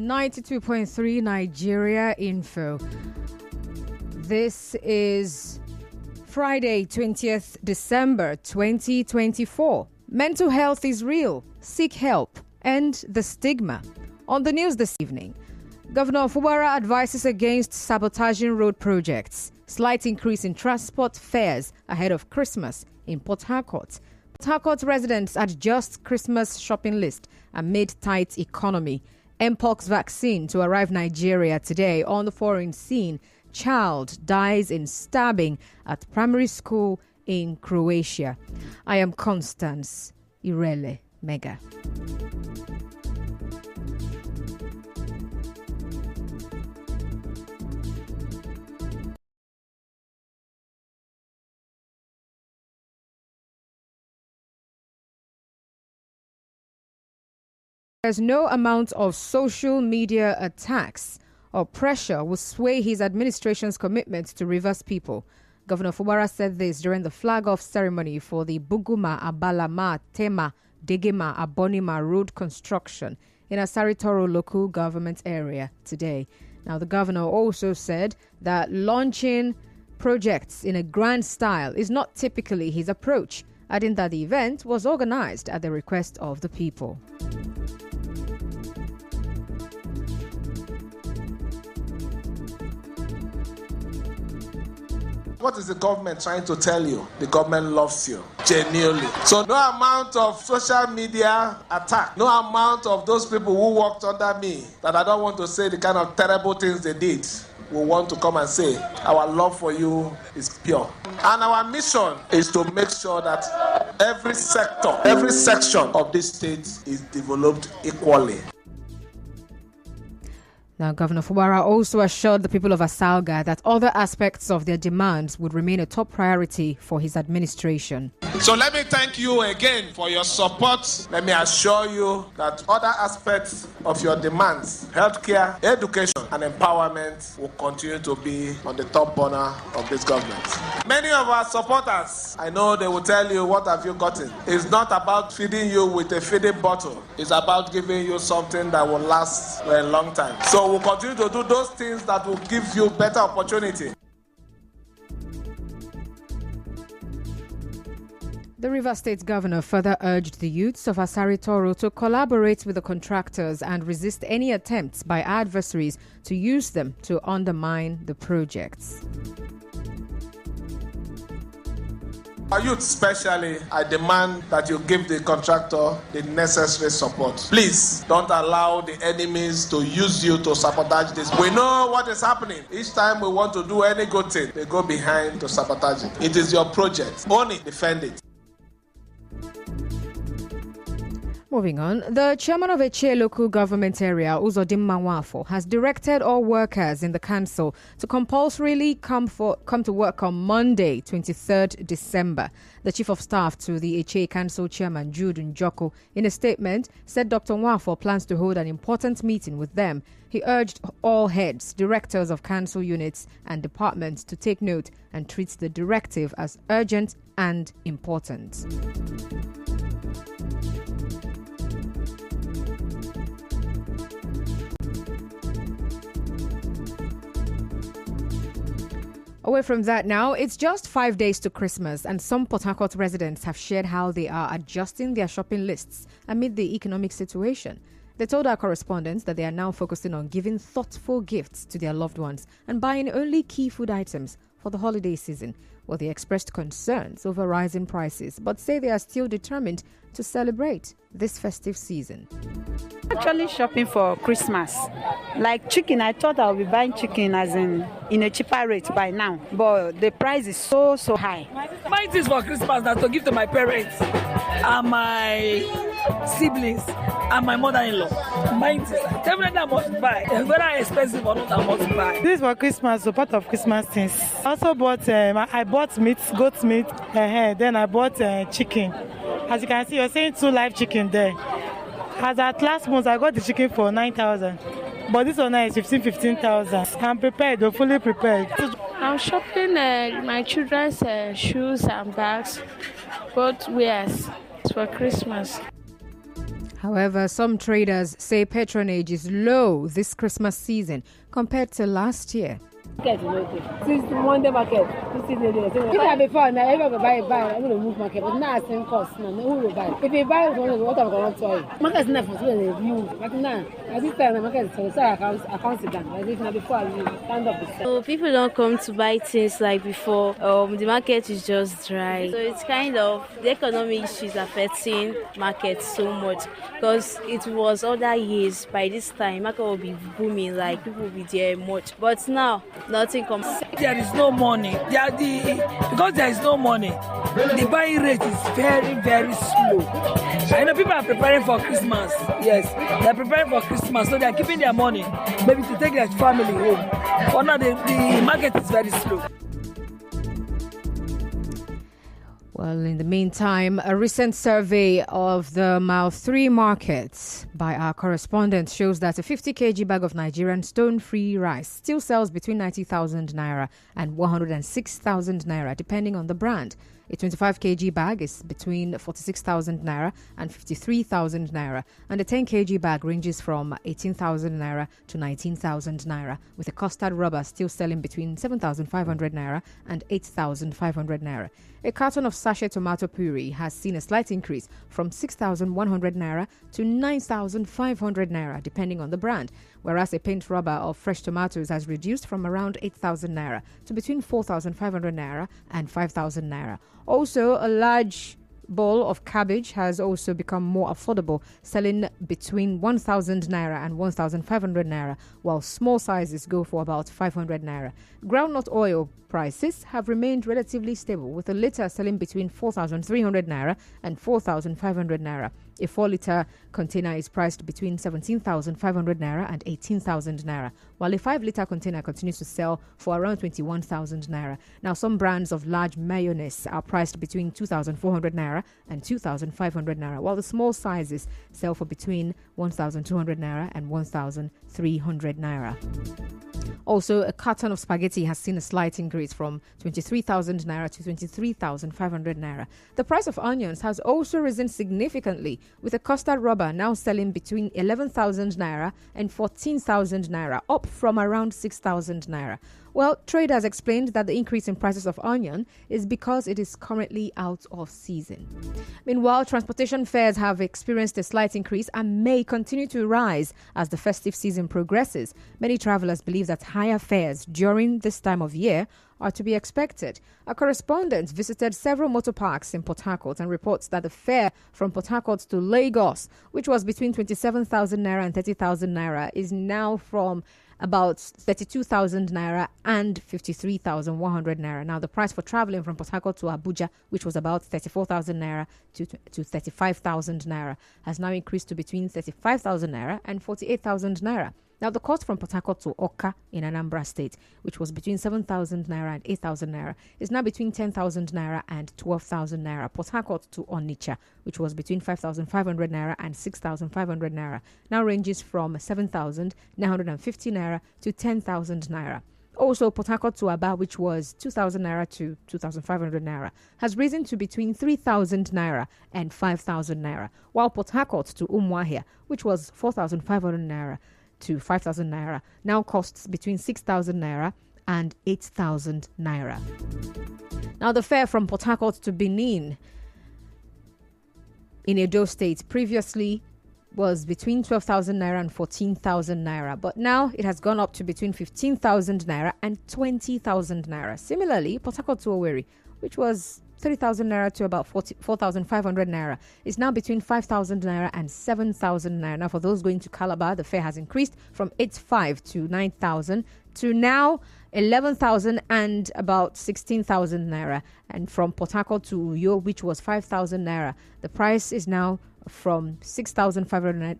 92.3 Nigeria Info. This is Friday, 20th December 2024. Mental health is real. Seek help. End the stigma. On the news this evening, Governor Fubara advises against sabotaging road projects. Slight increase in transport fares ahead of Christmas in Port Harcourt. Port Harcourt residents adjust Christmas shopping list amid tight economy. Mpox vaccine to arrive Nigeria today. On the foreign scene, child dies in stabbing at primary school in Croatia. I am Constance Irele Mega. There's no amount of social media attacks or pressure will sway his administration's commitment to Rivers people. Governor Fubara said this during the flag-off ceremony for the Buguma, Abalama, Tema, Degema, Abonima road construction in Asari Toro local government area today. Now, the governor also said that launching projects in a grand style is not typically his approach, adding that the event was organized at the request of the people. What is the government trying to tell you? The government loves you, genuinely. So no amount of social media attack, no amount of those people who worked under me, that I don't want to say the kind of terrible things they did, will want to come and say, our love for you is pure. And our mission is to make sure that every sector, every section of this state is developed equally. Now, Governor Fubara also assured the people of Asalga that other aspects of their demands would remain a top priority for his administration. So let me thank you again for your support. Let me assure you that other aspects of your demands, healthcare, education, and empowerment will continue to be on the top burner of this government. Many of our supporters, I know they will tell you, what have you gotten? It's not about feeding you with a feeding bottle. It's about giving you something that will last for a long time. So we'll continue to do those things that will give you better opportunity. The Rivers State Governor further urged the youths of Asari Toro to collaborate with the contractors and resist any attempts by adversaries to use them to undermine the projects. Our youth especially, I demand that you give the contractor the necessary support. Please don't allow the enemies to use you to sabotage this. We know what is happening. Each time we want to do any good thing, they go behind to sabotage it. It is your project. Own it, defend it. Moving on, the chairman of Eche local government area, Uzodimma Nwafo, has directed all workers in the council to compulsorily come to work on Monday, 23rd December. The chief of staff to the Eche council chairman, Jude Njoko, in a statement, said Dr. Nwafo plans to hold an important meeting with them. He urged all heads, directors of council units and departments to take note and treat the directive as urgent and important. Away from that now, it's just 5 days to Christmas, and some Port Harcourt residents have shared how they are adjusting their shopping lists amid the economic situation. They told our correspondents that they are now focusing on giving thoughtful gifts to their loved ones and buying only key food items for the holiday season. Well, they expressed concerns over rising prices, but say they are still determined to celebrate this festive season. Actually shopping for Christmas. Like chicken, I thought I would be buying chicken as in a cheaper rate by now. But the price is so high. Mine is for Christmas that to give to my parents and my siblings and my mother-in-law. Mine is definitely I must buy. Very expensive or not, I must buy. This is for Christmas, so part of Christmas things. I also bought, I bought meat, goat meat, then I bought chicken. As you can see, you're saying 2 live chicken there. As at last month, I got the chicken for 9,000. But this one now is 15,000. I'm prepared, I'm fully prepared. I'm shopping my children's shoes and bags, both wears for Christmas. However, some traders say patronage is low this Christmas season compared to last year. Since Monday market, if I before now, everybody buy, I'm going to move market, but now it's same cost. Now, who will buy? If you buy what I'm going to try, market is not for you. But now, at this time, the market is so I can't sit down. As if now before I stand up. So people don't come to buy things like before. The market is just dry. So it's kind of the economic issues affecting market so much because it was other years by this time market will be booming, like people will be there much. But now nothing comes. There is no money. Because there is no money, the buying rate is very, very slow. I know people are preparing for Christmas. Yes, they are preparing for Christmas, so they are keeping their money, maybe to take their family home. But now the market is very slow. Well, in the meantime, a recent survey of the Mile 3 markets by our correspondent shows that a 50 kg bag of Nigerian stone-free rice still sells between 90,000 naira and 106,000 naira, depending on the brand. A 25 kg bag is between 46,000 naira and 53,000 naira, and a 10 kg bag ranges from 18,000 naira to 19,000 naira, with a custard rubber still selling between 7,500 naira and 8,500 naira. A carton of sachet tomato puree has seen a slight increase from 6,100 naira to 9,500 naira, depending on the brand, whereas a paint rubber of fresh tomatoes has reduced from around 8,000 naira to between 4,500 naira and 5,000 naira. Also, a large bowl of cabbage has also become more affordable, selling between 1,000 naira and 1,500 naira, while small sizes go for about 500 naira. Groundnut oil prices have remained relatively stable, with a litre selling between 4,300 naira and 4,500 naira. A 4-litre container is priced between 17,500 naira and 18,000 naira, while a 5-litre container continues to sell for around 21,000 naira. Now, some brands of large mayonnaise are priced between 2,400 naira and 2,500 naira, while the small sizes sell for between 1,200 naira and 1,300 naira. Also, a carton of spaghetti has seen a slight increase from 23,000 naira to 23,500 naira. The price of onions has also risen significantly, with a custard rubber now selling between 11,000 naira and 14,000 naira, up from around 6,000 naira. Well, traders explained that the increase in prices of onion is because it is currently out of season. Meanwhile, transportation fares have experienced a slight increase and may continue to rise as the festive season progresses. Many travelers believe that higher fares during this time of year are to be expected. Our correspondent visited several motor parks in Port Harcourt and reports that the fare from Port Harcourt to Lagos, which was between 27,000 naira and 30,000 naira, is now from about 32,000 naira and 53,100 naira. Now, the price for traveling from Port Harcourt to Abuja, which was about 34,000 naira to 35,000 naira, has now increased to between 35,000 naira and 48,000 naira. Now, the cost from Port Harcourt to Oka in Anambra State, which was between 7,000 naira and 8,000 naira, is now between 10,000 naira and 12,000 naira. Port Harcourt to Onitsha, which was between 5,500 naira and 6,500 naira, now ranges from 7,950 naira to 10,000 naira. Also, Port Harcourt to Aba, which was 2,000 naira to 2,500 naira, has risen to between 3,000 naira and 5,000 naira, while Port Harcourt to Umuahia, which was 4,500 naira to 5,000 naira, now costs between 6,000 naira and 8,000 naira. Now, the fare from Port Harcourt to Benin in Edo State previously was between 12,000 naira and 14,000 naira, but now it has gone up to between 15,000 naira and 20,000 naira. Similarly, Port Harcourt to Owerri, which was 30,000 naira to about 4,500 naira, is now between 5,000 naira and 7,000 naira. Now, for those going to Calabar, the fare has increased from 8,500 to 9,000 to now 11,000 and about 16,000 naira. And from Port Harcourt to Uyo, which was 5,000 naira, the price is now from 6,500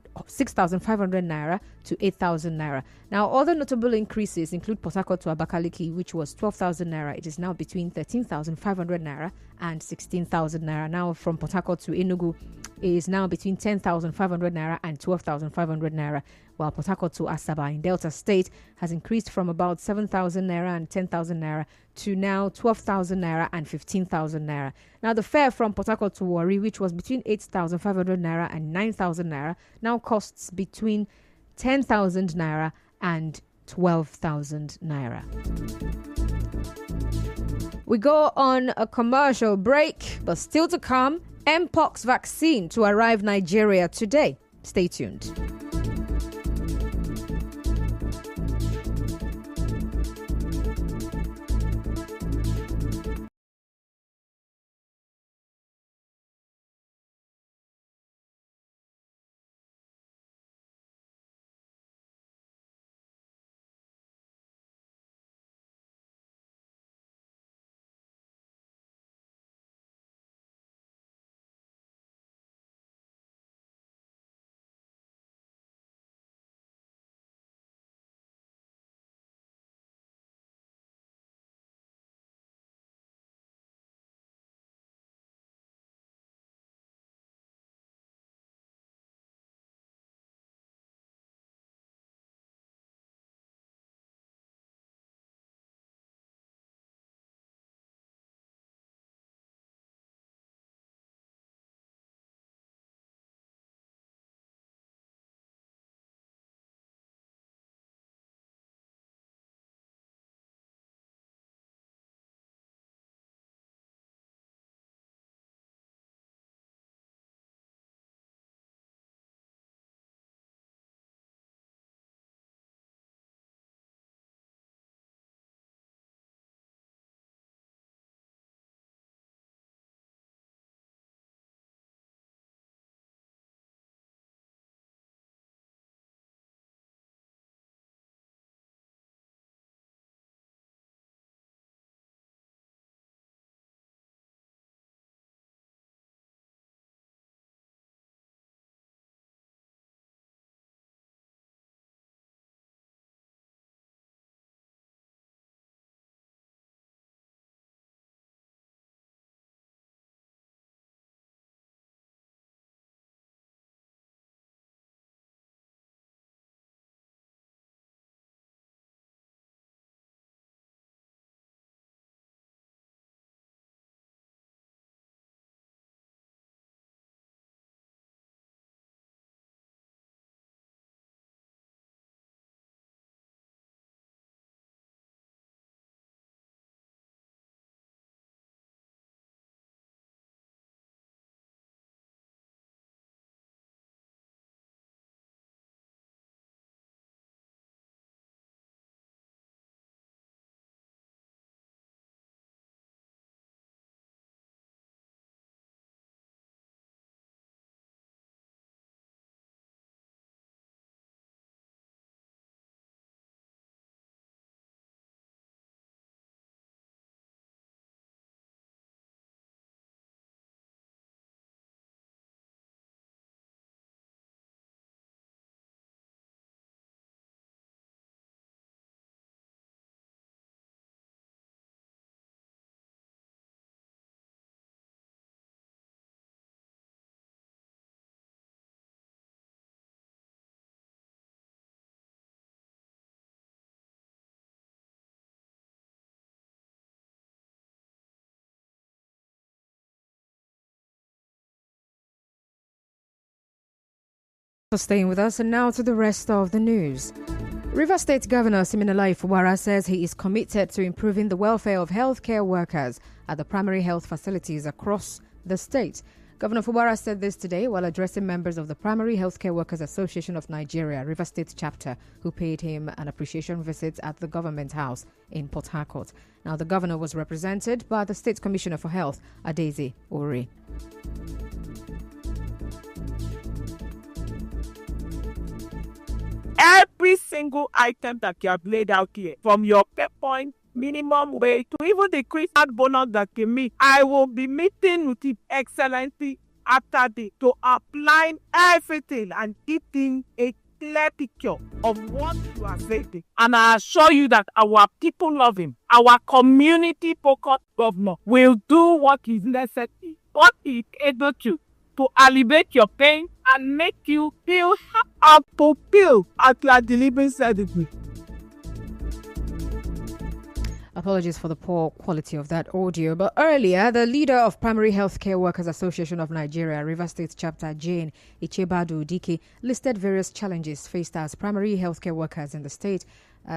naira to 8,000 naira. Now, other notable increases include Port Harcourt to Abakaliki, which was 12,000 naira. It is now between 13,500 naira and 16,000 naira. Now, from Port Harcourt to Enugu, it is now between 10,500 naira and 12,500 naira, while Port Harcourt to Asaba in Delta State has increased from about 7,000 naira and 10,000 naira to now 12,000 naira and 15,000 naira. Now, the fare from Port Harcourt to Warri, which was between 8,500 naira and 9,000 naira, now costs between 10,000 naira and 12,000 naira. We go on a commercial break, but still to come, Mpox vaccine to arrive Nigeria today. Stay tuned. For staying with us, and now to the rest of the news. Rivers State Governor Siminalayi Fubara says he is committed to improving the welfare of healthcare workers at the primary health facilities across the state. Governor Fubara said this today while addressing members of the Primary Healthcare Workers Association of Nigeria, Rivers State chapter, who paid him an appreciation visit at the Government House in Port Harcourt. Now, the governor was represented by the State Commissioner for Health, Adeze Ori. Every single item that you have laid out here, from your pay point, minimum wage, to even the Christmas bonus that you meet, I will be meeting with the Excellency after this to apply everything and giving a clear picture of what you are saying. And I assure you that our people love him. Our community-focused governor will do what is necessary, what he is able to alleviate your pain and make you feel and fulfill as you are delivering said degree. Apologies for the poor quality of that audio. But earlier, the leader of Primary Healthcare Workers Association of Nigeria, Rivers State Chapter, Jane Ichebadu Dike, listed various challenges faced as primary healthcare workers in the state,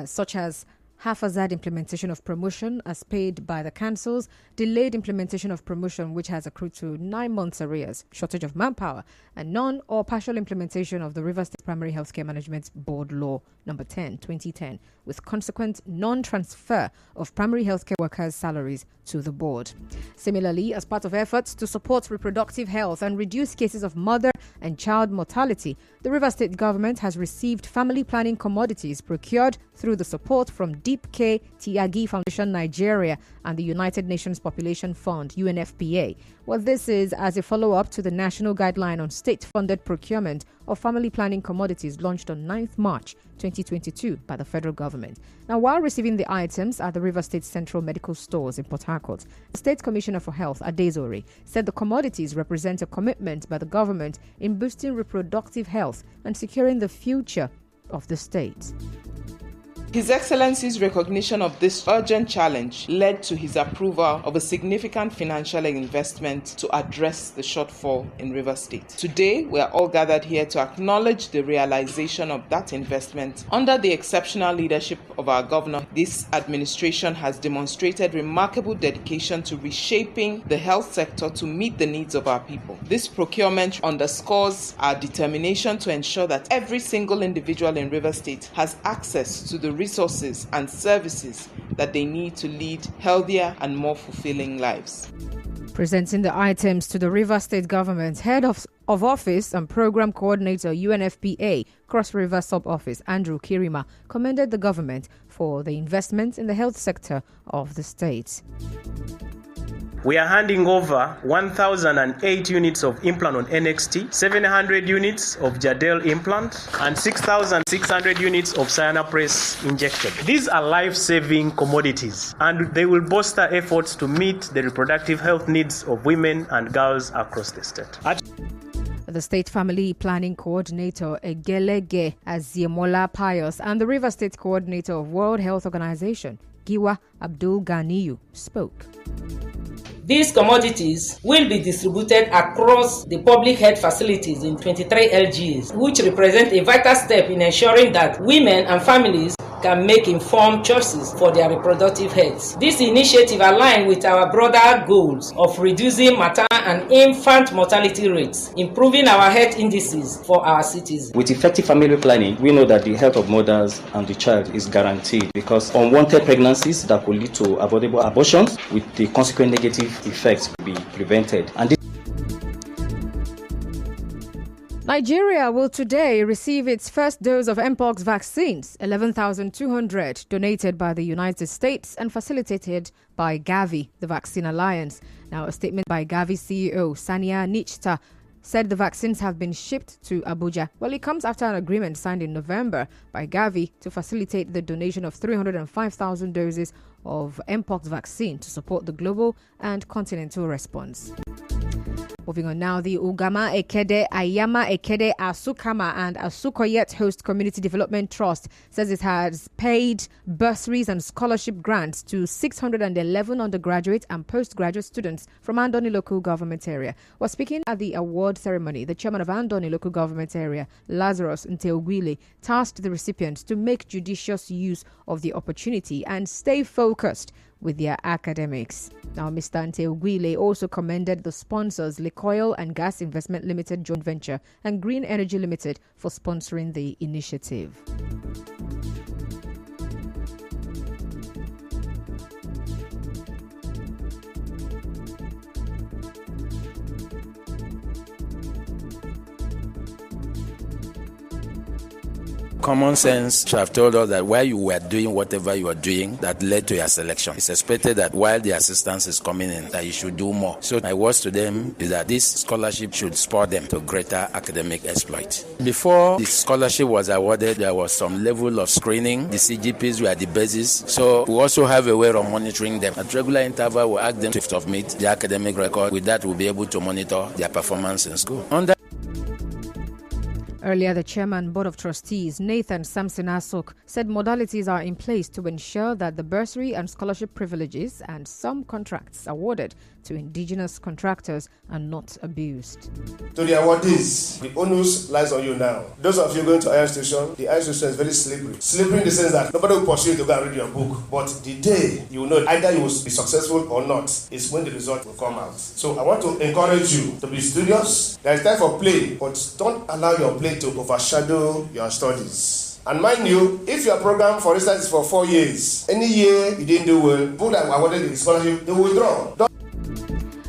such as haphazard implementation of promotion as paid by the councils, delayed implementation of promotion which has accrued to 9 months arrears, shortage of manpower, and non or partial implementation of the Rivers State Primary Healthcare Management Board Law number 10, 2010, with consequent non-transfer of primary healthcare workers' salaries to the board. Similarly, as part of efforts to support reproductive health and reduce cases of mother and child mortality, the Rivers State government has received family planning commodities procured through the support from Deep K Tiagi Foundation Nigeria and the United Nations Population Fund, UNFPA. Well, this is as a follow-up to the National Guideline on State-Funded Procurement of Family Planning Commodities launched on 9th March 2022 by the federal government. Now, while receiving the items at the Rivers State Central Medical Stores in Port Harcourt, the State Commissioner for Health, Adezori, said the commodities represent a commitment by the government in boosting reproductive health and securing the future of the state. His Excellency's recognition of this urgent challenge led to his approval of a significant financial investment to address the shortfall in Rivers State. Today, we are all gathered here to acknowledge the realization of that investment. Under the exceptional leadership of our governor, this administration has demonstrated remarkable dedication to reshaping the health sector to meet the needs of our people. This procurement underscores our determination to ensure that every single individual in Rivers State has access to the resources and services that they need to lead healthier and more fulfilling lives. Presenting the items to the Rivers State government, Head of Office and Program Coordinator UNFPA, Cross River Sub-Office, Andrew Kirima, commended the government for the investment in the health sector of the state. We are handing over 1,008 units of implant on NXT, 700 units of Jadel implant, and 6,600 units of Cyanopress injection. These are life-saving commodities, and they will bolster efforts to meet the reproductive health needs of women and girls across the state. The State Family Planning Coordinator, Egelege Aziemola Pius, and the River State Coordinator of World Health Organization, Giwa Abdul Ganiyu, spoke. These commodities will be distributed across the public health facilities in 23 LGs, which represent a vital step in ensuring that women and families can make informed choices for their reproductive health. This initiative aligns with our broader goals of reducing maternal and infant mortality rates, improving our health indices for our citizens. With effective family planning, we know that the health of mothers and the child is guaranteed, because unwanted pregnancies that could lead to avoidable abortions with the consequent negative effects could be prevented. And Nigeria will today receive its first dose of Mpox vaccines, 11,200, donated by the United States and facilitated by Gavi, the Vaccine Alliance. Now, a statement by Gavi CEO Sania Nichta said the vaccines have been shipped to Abuja. Well, it comes after an agreement signed in November by Gavi to facilitate the donation of 305,000 doses of Mpox vaccine to support the global and continental response. Moving on now, the Ugama Ekede, Ayama Ekede, Asukama and Asukoyet Host Community Development Trust says it has paid bursaries and scholarship grants to 611 undergraduate and postgraduate students from Andoni Local Government Area. While speaking at the award ceremony, the chairman of Andoni Local Government Area, Lazarus Nteogwile, tasked the recipients to make judicious use of the opportunity and stay focused with their academics. Now, Mr. Nteogwile also commended the sponsors Lecoil and Gas Investment Limited Joint Venture and Green Energy Limited for sponsoring the initiative. Common sense should have told us that while you were doing whatever you were doing that led to your selection, it's expected that while the assistance is coming in, that you should do more. So my words to them is that this scholarship should spur them to greater academic exploit. Before the scholarship was awarded, there was some level of screening. The CGPs were the basis. So we also have a way of monitoring them. At regular interval, we ask them to submit the academic record. With that, we'll be able to monitor their performance in school. Earlier, the Chairman Board of Trustees, Nathan Samson Asok, said modalities are in place to ensure that the bursary and scholarship privileges and some contracts awarded to indigenous contractors are not abused. To the awardees, the onus lies on you now. Those of you going to higher institution, the higher institution is very slippery. Slippery in the sense that nobody will pursue you to go and read your book. But the day you will know either you will be successful or not is when the result will come out. So I want to encourage you to be studious. There is time for play, but don't allow your play to overshadow your studies. And mind you, if your program, for instance, is for 4 years, any year you didn't do well, people that were awarded the scholarship, they will withdraw.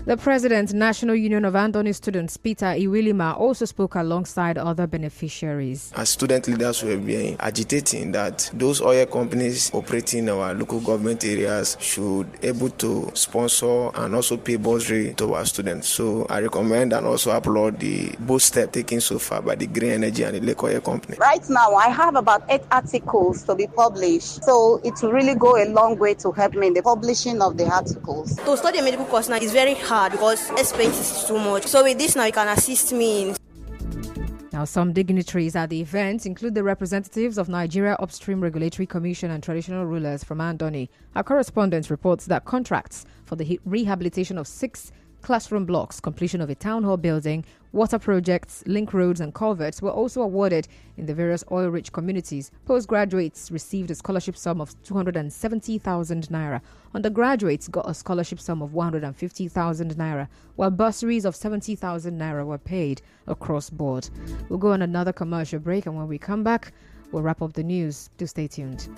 The President, National Union of Andoni Students, Peter Iwilima, also spoke alongside other beneficiaries. As student leaders, we have been agitating that those oil companies operating in our local government areas should able to sponsor and also pay bursary to our students. So I recommend and also applaud the bold step taken so far by the Green Energy and the Lake Oil Company. Right now, I have about 8 articles to be published. So it will really go a long way to help me in the publishing of the articles. To study a medical course now is very hard because expense is too much. So with this now, you can assist me in. Now, some dignitaries at the event include the representatives of Nigeria Upstream Regulatory Commission and traditional rulers from Andoni. Our correspondent reports that contracts for the rehabilitation of 6 classroom blocks, completion of a town hall building, water projects, link roads and culverts were also awarded in the various oil-rich communities. Postgraduates received a scholarship sum of 270,000 naira. Undergraduates got a scholarship sum of 150,000 naira, while bursaries of 70,000 naira were paid across board. We'll go on another commercial break, and when we come back, we'll wrap up the news. Do stay tuned.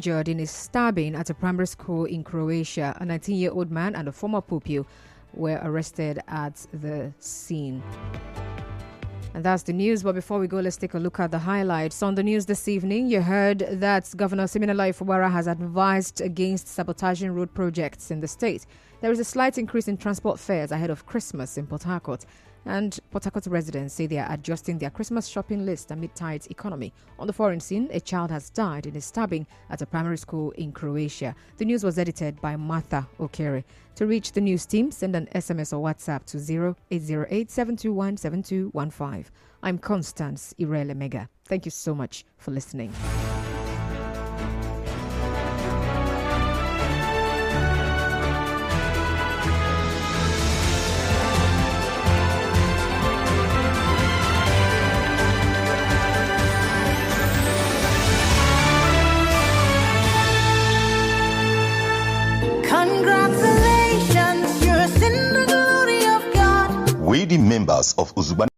In a stabbing at a primary school in Croatia, a 19-year-old man and a former pupil were arrested at the scene. And that's the news. But before we go, let's take a look at the highlights. On the news this evening, you heard that Governor Siminalayi Fubara has advised against sabotaging road projects in the state. There is a slight increase in transport fares ahead of Christmas in Port Harcourt. And Port Harcourt residents say they are adjusting their Christmas shopping list amid tight economy. On the foreign scene, a child has died in a stabbing at a primary school in Croatia. The news was edited by Martha Okere. To reach the news team, send an SMS or WhatsApp to 0808-721-7215. I'm Constance Irele Mega. Thank you so much for listening. members of Uzubani